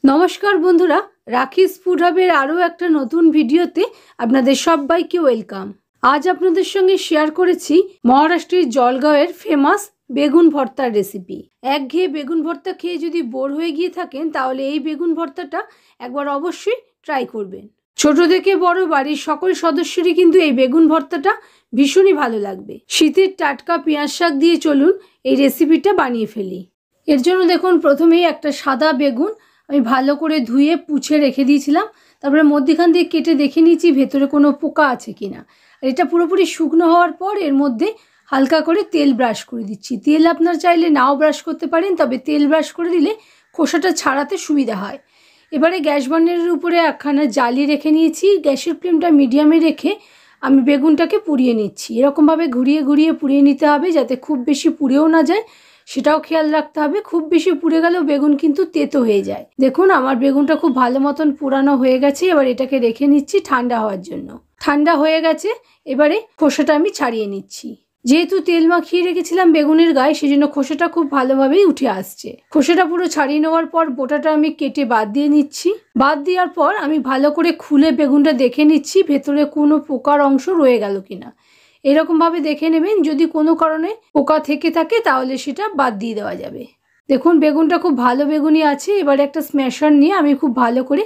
নমস্কার বন্ধুরা, রাখিস ফুড হাবের আরও একটা নতুন ভিডিওতে আপনাদের সবাইকে ওয়েলকাম। আজ আপনাদের সঙ্গে শেয়ার করেছি মহারাষ্ট্রের জলগাঁওয়ের ফেমাস বেগুন ভর্তার রেসিপি। একঘেয়ে বেগুন ভর্তা খেয়ে যদি বোর হয়ে গিয়ে থাকেন তাহলে এই বেগুন ভর্তাটা একবার অবশ্যই ট্রাই করবেন। ছোট থেকে বড় বাড়ির সকল সদস্যরই কিন্তু এই বেগুন ভর্তাটা ভীষণই ভালো লাগবে। শীতের টাটকা পেঁয়াজ শাক দিয়ে চলুন এই রেসিপিটা বানিয়ে ফেলি। এর জন্য দেখুন, প্রথমেই একটা সাদা বেগুন আমি ভালো করে ধুয়ে পুছে রেখে দিয়েছিলাম। তারপরে মধ্যখান দিয়ে কেটে দেখে নিয়েছি ভেতরে কোনো পোকা আছে কিনা। আর এটা পুরোপুরি শুকনো হওয়ার পর এর মধ্যে হালকা করে তেল ব্রাশ করে দিচ্ছি। তেল আপনার চাইলে নাও ব্রাশ করতে পারেন, তবে তেল ব্রাশ করে দিলে খোসাটা ছাড়াতে সুবিধা হয়। এবারে গ্যাস বার্নারের উপরে একখানা জালি রেখে নিয়েছি। গ্যাসের ফ্লেমটা মিডিয়ামে রেখে আমি বেগুনটাকে পুড়িয়ে নিচ্ছি। এরকমভাবে ঘুরিয়ে ঘুরিয়ে পুড়িয়ে নিতে হবে, যাতে খুব বেশি পুড়েও না যায় সেটাও খেয়াল রাখতে হবে। খুব বেশি পুড়ে গেলেও বেগুন কিন্তু তেতো হয়ে যায়। দেখুন, আমার বেগুনটা খুব ভালো মতন পুরানো হয়ে গেছে। এবার এটাকে রেখে নিচ্ছি ঠান্ডা হওয়ার জন্য। ঠান্ডা হয়ে গেছে, এবারে খোসাটা আমি ছাড়িয়ে নিচ্ছি। যেহেতু তেল মাখিয়ে রেখেছিলাম বেগুনের গায়ে, সেজন্য খোসাটা খুব ভালোভাবেই উঠে আসছে। খোসাটা পুরো ছাড়িয়ে নেওয়ার পর বোটাটা আমি কেটে বাদ দিয়ে নিচ্ছি। বাদ দেওয়ার পর আমি ভালো করে খুলে বেগুনটা দেখে নিচ্ছি ভেতরে কোনো পোকার অংশ রয়ে গেল কিনা। এরকমভাবে দেখে নেবেন, যদি কোনো কারণে পোকা থেকে থাকে তাহলে সেটা বাদ দিয়ে দেওয়া যাবে। দেখুন, বেগুনটা খুব ভালো বেগুনই আছে। এবারে একটা স্ম্যাশার নিয়ে আমি খুব ভালো করে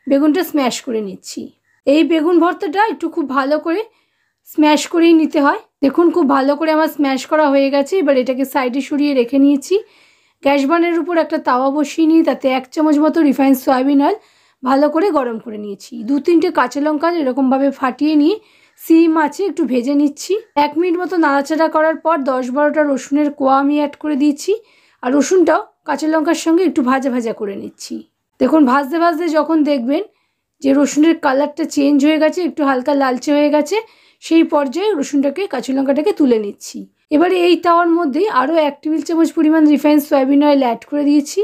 বেগুনটা স্ম্যাশ করে নিচ্ছি। এই বেগুন ভর্তাটা একটু খুব ভালো করে স্ম্যাশ করেই নিতে হয়। দেখুন, খুব ভালো করে আমার স্ম্যাশ করা হয়ে গেছে। এবার এটাকে সাইডে সরিয়ে রেখে নিয়েছি। গ্যাস বার্নারের উপর একটা তাওয়া বসিয়ে নিয়ে তাতে 1 চামচ মতো রিফাইন্ড সয়াবিন অয়েল ভালো করে গরম করে নিয়েছি। 2-3টে কাঁচা লঙ্কা এরকমভাবে ফাটিয়ে নিয়ে সিম আছে একটু ভেজে নিচ্ছি। 1 মিনিট মতো নাড়াচাড়া করার পর 10-12টা রসুনের কোয়া আমি অ্যাড করে দিয়েছি। আর রসুনটাও কাঁচা লঙ্কার সঙ্গে একটু ভাজা ভাজা করে নিচ্ছি। দেখুন, ভাজতে ভাজতে যখন দেখবেন যে রসুনের কালারটা চেঞ্জ হয়ে গেছে, একটু হালকা লালচে হয়ে গেছে, সেই পর্যায়ে রসুনটাকে কাঁচা লঙ্কাটাকে তুলে নিচ্ছি। এবারে এই তাওয়ার মধ্যেই আরও 1 টেবিল চামচ পরিমাণ রিফাইন্ড সয়াবিন অয়েল অ্যাড করে দিয়েছি।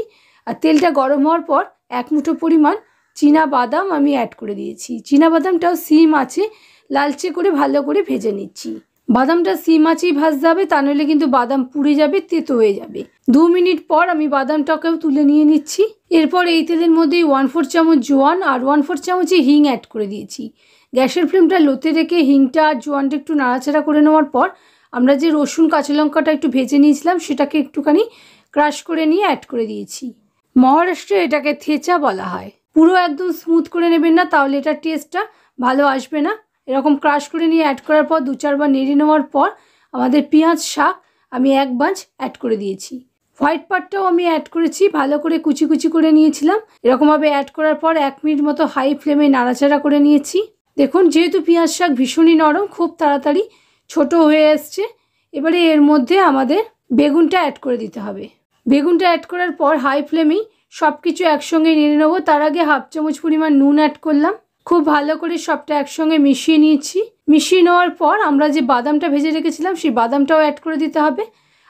আর তেলটা গরম হওয়ার পর 1 মুঠো পরিমাণ চীনা বাদাম আমি অ্যাড করে দিয়েছি। চীনা বাদামটাও সিম আছে লালচে করে ভালো করে ভেজে নিচ্ছি। বাদামটা সিম আঁচেই ভাজতে হবে, তা নইলে কিন্তু বাদাম পুড়ে যাবে, তেতো হয়ে যাবে। 2 মিনিট পর আমি বাদামটাকেও তুলে নিয়ে নিচ্ছি। এরপর এই তেলের মধ্যেই 1/4 চামচ জোয়ান আর 1/4 চামচে হিং অ্যাড করে দিয়েছি। গ্যাসের ফ্লেমটা লোতে রেখে হিংটা আর জোয়ানটা একটু নাড়াচাড়া করে নেওয়ার পর আমরা যে রসুন কাঁচা লঙ্কাটা একটু ভেজে নিয়েছিলাম সেটাকে একটুখানি ক্রাশ করে নিয়ে অ্যাড করে দিয়েছি। মহারাষ্ট্রে এটাকে থেচা বলা হয়। পুরো একদম স্মুথ করে নেবেন না, তাহলে এটার টেস্টটা ভালো আসবে না। এরকম ক্রাশ করে নিয়ে অ্যাড করার পর 2-4 বার নেড়ে নেওয়ার পর আমাদের পেঁয়াজ শাক আমি 1 বাঞ্চ অ্যাড করে দিয়েছি। হোয়াইট পার্টটাও আমি অ্যাড করেছি, ভালো করে কুচি কুচি করে নিয়েছিলাম। এরকমভাবে অ্যাড করার পর 1 মিনিট মতো হাই ফ্লেমে নাড়াচাড়া করে নিয়েছি। দেখুন, যেহেতু পেঁয়াজ শাক ভীষণই নরম, খুব তাড়াতাড়ি ছোট হয়ে আসছে। এবারে এর মধ্যে আমাদের বেগুনটা অ্যাড করে দিতে হবে। বেগুনটা অ্যাড করার পর হাই ফ্লেমেই সব কিছু একসঙ্গে নেড়ে নেবো। তার আগে 1/2 চামচ পরিমাণ নুন অ্যাড করলাম। খুব ভালো করে সবটা একসঙ্গে মিশিয়ে নিয়েছি। মিশিয়ে নেওয়ার পর আমরা যে বাদামটা ভেজে রেখেছিলাম সেই বাদামটাও অ্যাড করে দিতে হবে।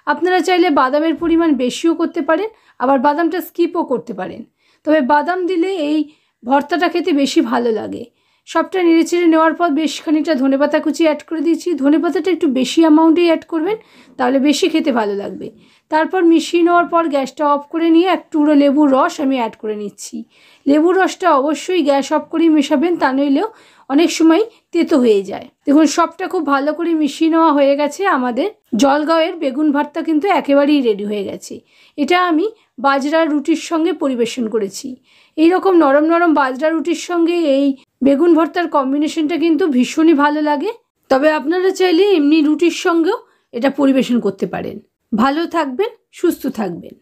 আপনারা চাইলে বাদামের পরিমাণ বেশিও করতে পারেন, আবার বাদামটা স্কিপও করতে পারেন। তবে বাদাম দিলে এই ভর্তাটা খেতে বেশি ভালো লাগে। সবটা নেড়েচেড়ে নেওয়ার পর বেশ খানিকটা ধনেপাতা কুচি অ্যাড করে দিয়েছি। ধনেপাতাটা একটু বেশি অ্যামাউন্টেই অ্যাড করবেন, তাহলে বেশি খেতে ভালো লাগবে। তারপর মিশিয়ে নেওয়ার পর গ্যাসটা অফ করে নিয়ে 1 টুকরো লেবুর রস আমি অ্যাড করে নিচ্ছি। লেবুর রসটা অবশ্যই গ্যাস অফ করেই মেশাবেন, তা নইলেও অনেক সময় তেতো হয়ে যায়। দেখুন, সবটা খুব ভালো করে মিশিয়ে নেওয়া হয়ে গেছে। আমাদের জলগাঁওয়ের বেগুন ভর্তা কিন্তু একেবারেই রেডি হয়ে গেছে। এটা আমি বাজরার রুটির সঙ্গে পরিবেশন করেছি। এই রকম নরম নরম বাজরা রুটির সঙ্গে এই বেগুন ভর্তার কম্বিনেশনটা কিন্তু ভীষণই ভালো লাগে। তবে আপনারা চাইলে এমনি রুটির সঙ্গেও এটা পরিবেশন করতে পারেন। ভালো থাকবেন, সুস্থ থাকবেন।